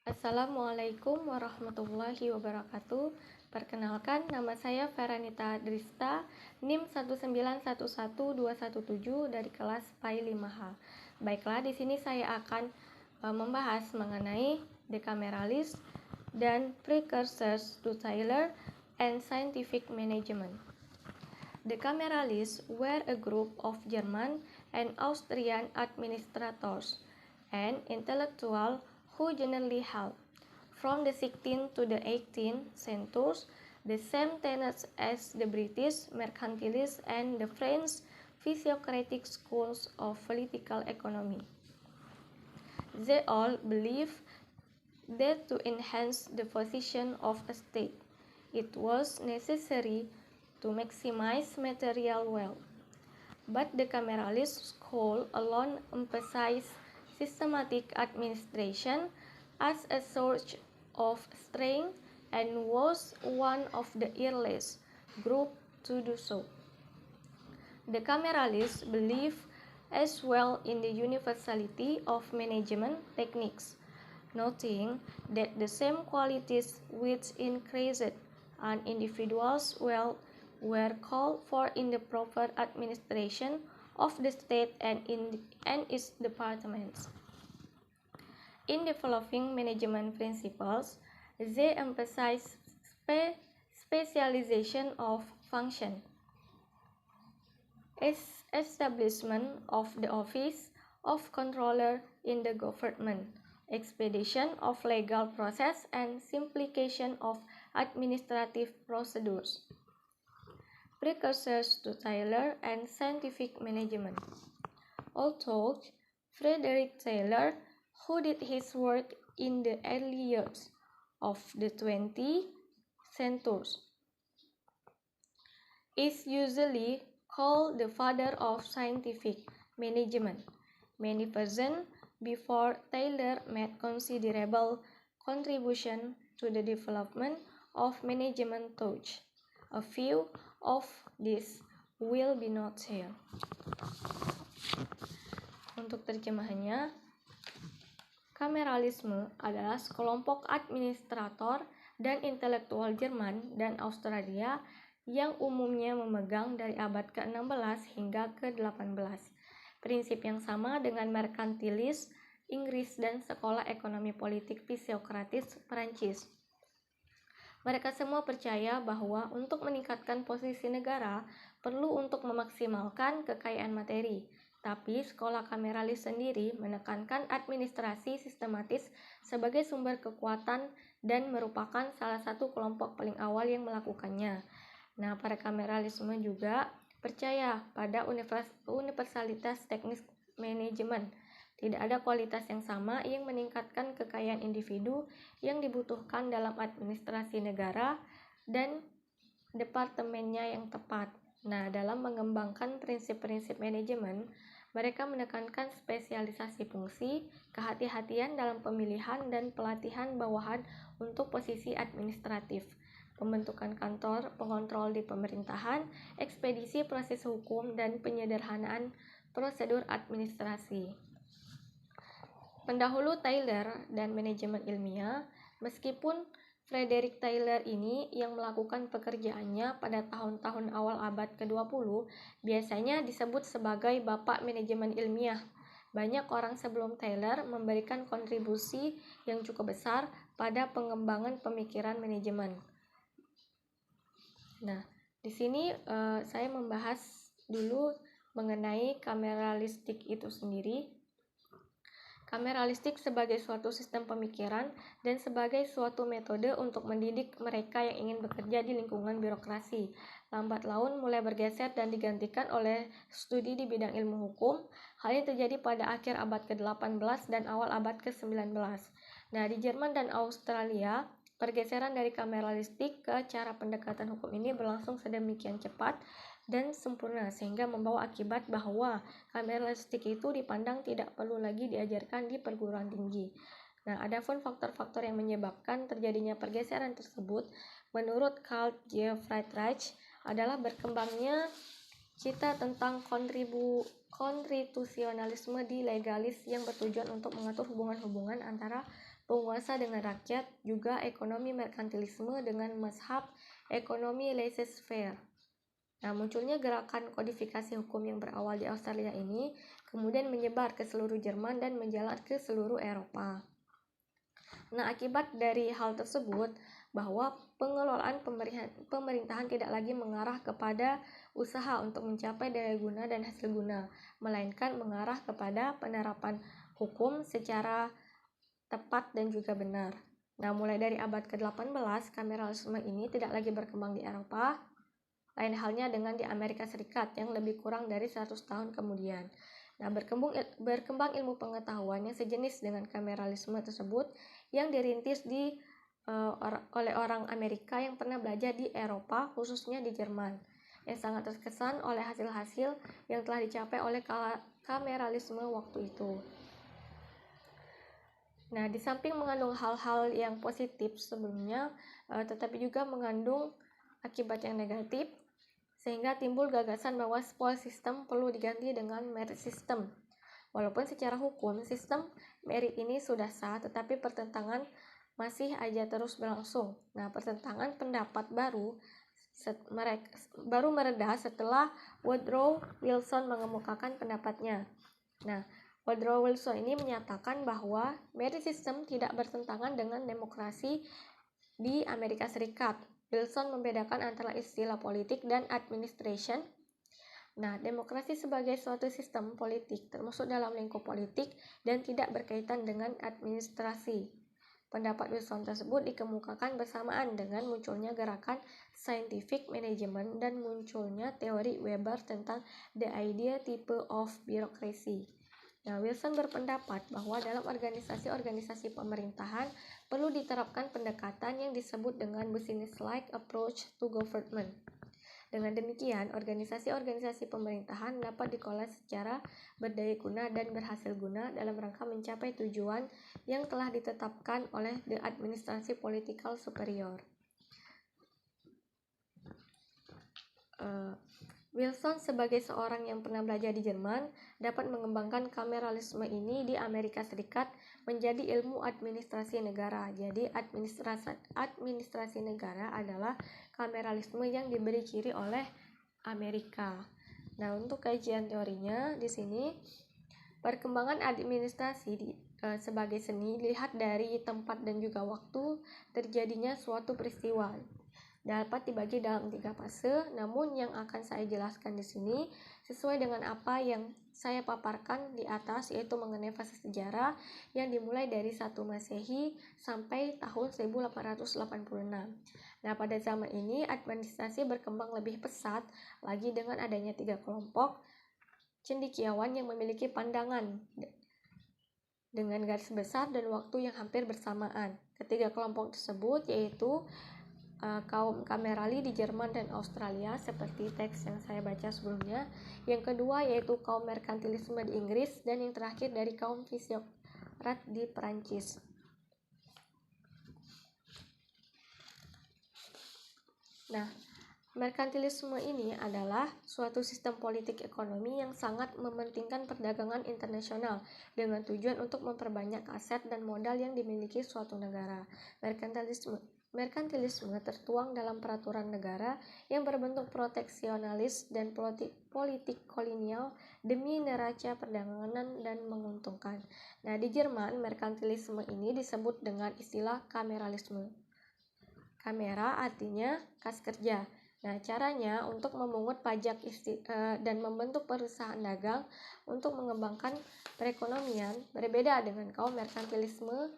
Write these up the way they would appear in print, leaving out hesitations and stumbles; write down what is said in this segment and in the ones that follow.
Assalamualaikum warahmatullahi wabarakatuh. Perkenalkan, nama saya Feranita Drista, NIM 1911217 dari kelas PAI 5H. Baiklah, di sini saya akan membahas mengenai Decameralism dan Precursors to Taylor and Scientific Management. Decameralists were a group of German and Austrian administrators and intellectuals who generally held, from the 16th to the 18th centuries, the same tenets as the British mercantilists and the French physiocratic schools of political economy. They all believed that to enhance the position of a state, it was necessary to maximize material wealth. But the Decameralist school alone emphasized systematic administration as a source of strength and was one of the earliest group to do so. The Decameralists believe as well in the universality of management techniques, noting that the same qualities which increased an individual's wealth were called for in the proper administration of the state and its departments. In developing management principles, they emphasize specialization of function, establishment of the office of controller in the government, expedition of legal process, and simplification of administrative procedures. Precursors to Taylor and scientific management. Although Frederick Taylor, who did his work in the early years of the 20th century, is usually called the father of scientific management. Many persons before Taylor made considerable contribution to the development of management thought. A few of these will be noted here. Untuk terjemahannya, Kameralisme adalah sekelompok administrator dan intelektual Jerman dan Australia yang umumnya memegang dari abad ke-16 hingga ke-18 prinsip yang sama dengan merkantilis Inggris dan sekolah ekonomi politik fisiokratis Perancis. Mereka semua percaya bahwa untuk meningkatkan posisi negara perlu untuk memaksimalkan kekayaan materi. Tapi sekolah Kameralis sendiri menekankan administrasi sistematis sebagai sumber kekuatan dan merupakan salah satu kelompok paling awal yang melakukannya. Nah, para Kameralisme juga percaya pada universalitas teknis manajemen. Tidak ada kualitas yang sama yang meningkatkan kekayaan individu yang dibutuhkan dalam administrasi negara dan departemennya yang tepat. Nah, dalam mengembangkan prinsip-prinsip manajemen, mereka menekankan spesialisasi fungsi, kehati-hatian dalam pemilihan dan pelatihan bawahan untuk posisi administratif, pembentukan kantor pengontrol di pemerintahan, ekspedisi proses hukum, dan penyederhanaan prosedur administrasi. Pendahulu Taylor dan manajemen ilmiah, meskipun Frederick Taylor ini yang melakukan pekerjaannya pada tahun-tahun awal abad ke-20 biasanya disebut sebagai bapak manajemen ilmiah. Banyak orang sebelum Taylor memberikan kontribusi yang cukup besar pada pengembangan pemikiran manajemen. Nah, di sini saya membahas dulu mengenai kameralistik itu sendiri. Kameralistik sebagai suatu sistem pemikiran dan sebagai suatu metode untuk mendidik mereka yang ingin bekerja di lingkungan birokrasi. Lambat laun mulai bergeser dan digantikan oleh studi di bidang ilmu hukum. Hal ini terjadi pada akhir abad ke-18 dan awal abad ke-19. Nah, di Jerman dan Australia, pergeseran dari kameralistik ke cara pendekatan hukum ini berlangsung sedemikian cepat dan sempurna sehingga membawa akibat bahwa kameralistik itu dipandang tidak perlu lagi diajarkan di perguruan tinggi. Nah, adapun faktor-faktor yang menyebabkan terjadinya pergeseran tersebut menurut Karl G. Friedrich adalah berkembangnya cita tentang konstitusionalisme di legalis yang bertujuan untuk mengatur hubungan-hubungan antara penguasa dengan rakyat, juga ekonomi merkantilisme dengan mazhab ekonomi laissez-faire. Nah, munculnya gerakan kodifikasi hukum yang berawal di Australia ini kemudian menyebar ke seluruh Jerman dan menjalar ke seluruh Eropa. Nah, akibat dari hal tersebut, bahwa pengelolaan pemerintahan tidak lagi mengarah kepada usaha untuk mencapai daya guna dan hasil guna, melainkan mengarah kepada penerapan hukum secara tepat dan juga benar. Nah, mulai dari abad ke-18, kameralisme ini tidak lagi berkembang di Eropa, lain halnya dengan di Amerika Serikat yang lebih kurang dari 100 tahun kemudian. Nah, berkembang ilmu pengetahuan yang sejenis dengan kameralisme tersebut yang dirintis oleh orang Amerika yang pernah belajar di Eropa, khususnya di Jerman, yang sangat terkesan oleh hasil-hasil yang telah dicapai oleh kameralisme waktu itu. Nah, di samping mengandung hal-hal yang positif sebelumnya, tetapi juga mengandung akibat yang negatif, sehingga timbul gagasan bahwa spoils system perlu diganti dengan merit system. Walaupun secara hukum sistem merit ini sudah sah, tetapi pertentangan masih aja terus berlangsung. Nah, pertentangan pendapat baru mereda setelah Woodrow Wilson mengemukakan pendapatnya. Nah, Woodrow Wilson ini menyatakan bahwa merit system tidak bertentangan dengan demokrasi di Amerika Serikat. Wilson membedakan antara istilah politik dan administration. Nah, demokrasi sebagai suatu sistem politik termasuk dalam lingkup politik dan tidak berkaitan dengan administrasi. Pendapat Wilson tersebut dikemukakan bersamaan dengan munculnya gerakan scientific management dan munculnya teori Weber tentang the ideal type of bureaucracy. Nah, Wilson berpendapat bahwa dalam organisasi-organisasi pemerintahan perlu diterapkan pendekatan yang disebut dengan business-like approach to government. Dengan demikian, organisasi-organisasi pemerintahan dapat dikelola secara berdaya guna dan berhasil guna dalam rangka mencapai tujuan yang telah ditetapkan oleh the administrasi political superior. Wilson sebagai seorang yang pernah belajar di Jerman dapat mengembangkan kameralisme ini di Amerika Serikat menjadi ilmu administrasi negara. Jadi administrasi negara adalah kameralisme yang diberi ciri oleh Amerika. Nah, untuk kajian teorinya di sini perkembangan administrasi sebagai seni dilihat dari tempat dan juga waktu terjadinya suatu peristiwa. Dapat dibagi dalam 3 fase, namun yang akan saya jelaskan di sini sesuai dengan apa yang saya paparkan di atas, yaitu mengenai fase sejarah yang dimulai dari 1 Masehi sampai tahun 1886. Nah, pada zaman ini administrasi berkembang lebih pesat lagi dengan adanya 3 kelompok cendekiawan yang memiliki pandangan dengan garis besar dan waktu yang hampir bersamaan. Ketiga kelompok tersebut yaitu kaum kamerali di Jerman dan Australia seperti teks yang saya baca sebelumnya. Yang kedua yaitu kaum merkantilisme di Inggris, dan yang terakhir dari kaum fisiokrat di Perancis. Nah, merkantilisme ini adalah suatu sistem politik ekonomi yang sangat mementingkan perdagangan internasional dengan tujuan untuk memperbanyak aset dan modal yang dimiliki suatu negara. Merkantilisme tertuang dalam peraturan negara yang berbentuk proteksionalis dan politik kolonial demi neraca perdagangan dan menguntungkan. Nah, di Jerman, merkantilisme ini disebut dengan istilah kameralisme. Kamera artinya kas kerja. Nah, caranya untuk memungut pajak dan membentuk perusahaan dagang untuk mengembangkan perekonomian berbeda dengan kaum merkantilisme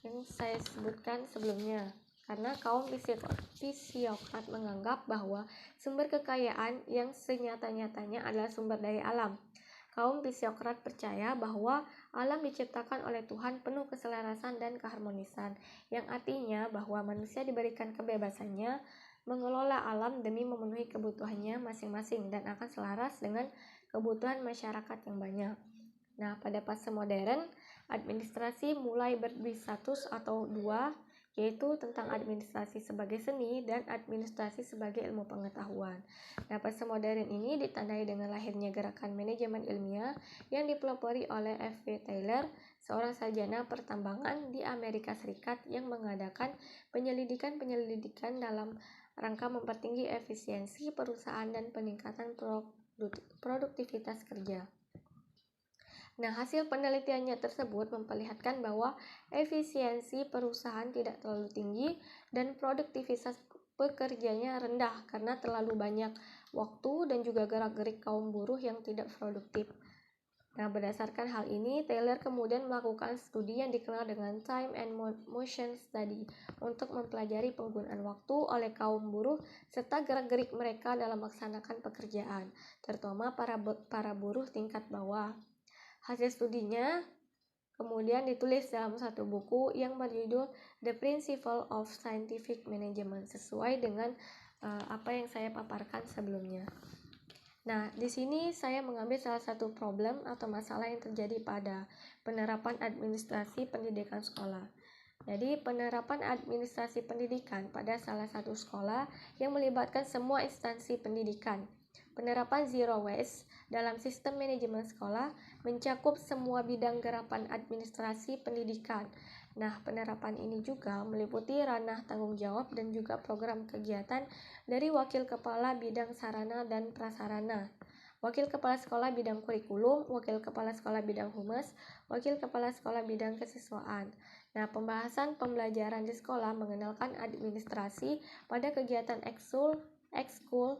yang saya sebutkan sebelumnya. Karena kaum fisiokrat menganggap bahwa sumber kekayaan yang senyata-nyatanya adalah sumber daya alam. Kaum fisiokrat percaya bahwa alam diciptakan oleh Tuhan penuh keselarasan dan keharmonisan, yang artinya bahwa manusia diberikan kebebasannya mengelola alam demi memenuhi kebutuhannya masing-masing dan akan selaras dengan kebutuhan masyarakat yang banyak. Nah, pada fase modern, administrasi mulai berdua status atau dua, yaitu tentang administrasi sebagai seni dan administrasi sebagai ilmu pengetahuan. Nah, fase modern ini ditandai dengan lahirnya gerakan manajemen ilmiah yang dipelopori oleh F.W. Taylor seorang sarjana pertambangan di Amerika Serikat yang mengadakan penyelidikan dalam rangka mempertinggi efisiensi perusahaan dan peningkatan produktivitas kerja. Nah, hasil penelitiannya tersebut memperlihatkan bahwa efisiensi perusahaan tidak terlalu tinggi dan produktivitas pekerjanya rendah karena terlalu banyak waktu dan juga gerak-gerik kaum buruh yang tidak produktif. Nah, berdasarkan hal ini, Taylor kemudian melakukan studi yang dikenal dengan Time and Motion Study untuk mempelajari penggunaan waktu oleh kaum buruh serta gerak-gerik mereka dalam melaksanakan pekerjaan, terutama para buruh tingkat bawah. Hasil studinya kemudian ditulis dalam satu buku yang berjudul The Principle of Scientific Management, sesuai dengan apa yang saya paparkan sebelumnya. Nah, di sini saya mengambil salah satu problem atau masalah yang terjadi pada penerapan administrasi pendidikan sekolah. Jadi, penerapan administrasi pendidikan pada salah satu sekolah yang melibatkan semua instansi pendidikan. Penerapan Zero Waste dalam sistem manajemen sekolah mencakup semua bidang gerakan administrasi pendidikan. Nah, penerapan ini juga meliputi ranah tanggung jawab dan juga program kegiatan dari wakil kepala bidang sarana dan prasarana, wakil kepala sekolah bidang kurikulum, wakil kepala sekolah bidang humas, wakil kepala sekolah bidang kesiswaan. Nah, pembahasan pembelajaran di sekolah mengenalkan administrasi pada kegiatan ekskul,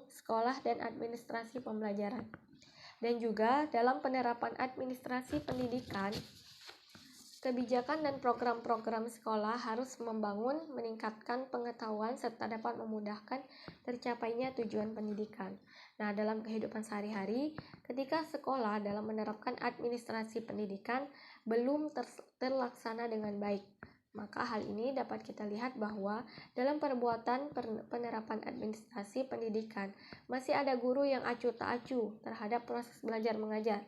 sekolah, dan administrasi pembelajaran. Dan juga dalam penerapan administrasi pendidikan, kebijakan dan program-program sekolah harus meningkatkan pengetahuan serta dapat memudahkan tercapainya tujuan pendidikan. Nah, dalam kehidupan sehari-hari, ketika sekolah dalam menerapkan administrasi pendidikan belum terlaksana dengan baik, maka hal ini dapat kita lihat bahwa dalam perbuatan penerapan administrasi pendidikan masih ada guru yang acuh tak acuh terhadap proses belajar mengajar,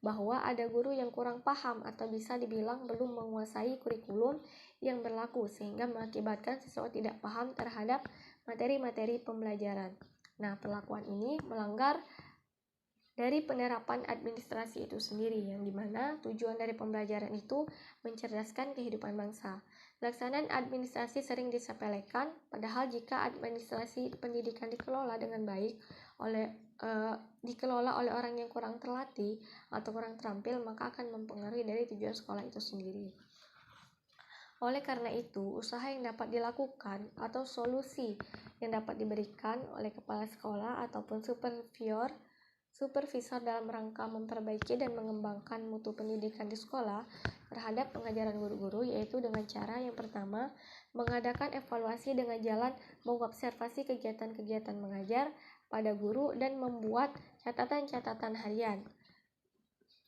bahwa ada guru yang kurang paham atau bisa dibilang belum menguasai kurikulum yang berlaku sehingga mengakibatkan siswa tidak paham terhadap materi-materi pembelajaran. Nah, perlakuan ini melanggar dari penerapan administrasi itu sendiri, yang dimana tujuan dari pembelajaran itu mencerdaskan kehidupan bangsa. Pelaksanaan administrasi sering disepelekan, padahal jika administrasi pendidikan dikelola dengan baik dikelola oleh orang yang kurang terlatih atau kurang terampil, maka akan mempengaruhi dari tujuan sekolah itu sendiri. Oleh karena itu, usaha yang dapat dilakukan atau solusi yang dapat diberikan oleh kepala sekolah ataupun supervisor dalam rangka memperbaiki dan mengembangkan mutu pendidikan di sekolah terhadap pengajaran guru-guru, yaitu dengan cara yang pertama, mengadakan evaluasi dengan jalan mengobservasi kegiatan-kegiatan mengajar pada guru dan membuat catatan-catatan harian.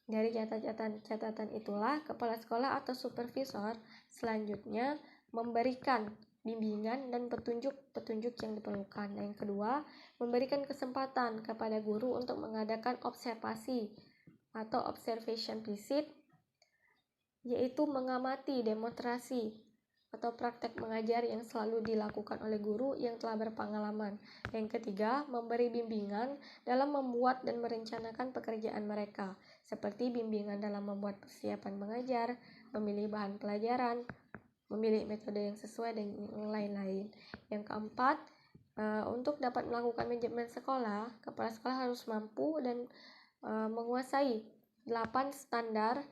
Dari catatan-catatan itulah kepala sekolah atau supervisor selanjutnya memberikan bimbingan dan petunjuk-petunjuk yang diperlukan. Yang kedua, memberikan kesempatan kepada guru untuk mengadakan observasi atau observation visit, yaitu mengamati demonstrasi atau praktek mengajar yang selalu dilakukan oleh guru yang telah berpengalaman. Yang ketiga, memberi bimbingan dalam membuat dan merencanakan pekerjaan mereka, seperti bimbingan dalam membuat persiapan mengajar, memilih bahan pelajaran, memilih metode yang sesuai, dan lain-lain. Yang keempat, untuk dapat melakukan manajemen sekolah, kepala sekolah harus mampu dan menguasai 8 standar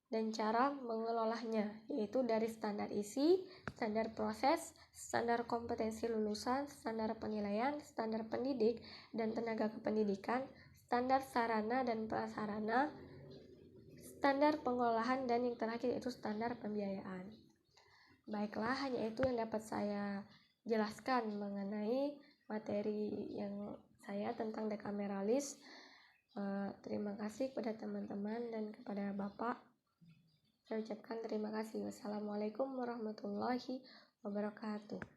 dan cara mengelolanya, yaitu dari standar isi, standar proses, standar kompetensi lulusan, standar penilaian, standar pendidik dan tenaga kependidikan, standar sarana dan prasarana, standar pengolahan, dan yang terakhir itu standar pembiayaan. Baiklah, hanya itu yang dapat saya jelaskan mengenai materi yang saya tentang dekameralis. Terima kasih kepada teman-teman dan kepada Bapak. Saya ucapkan terima kasih. Wassalamualaikum warahmatullahi wabarakatuh.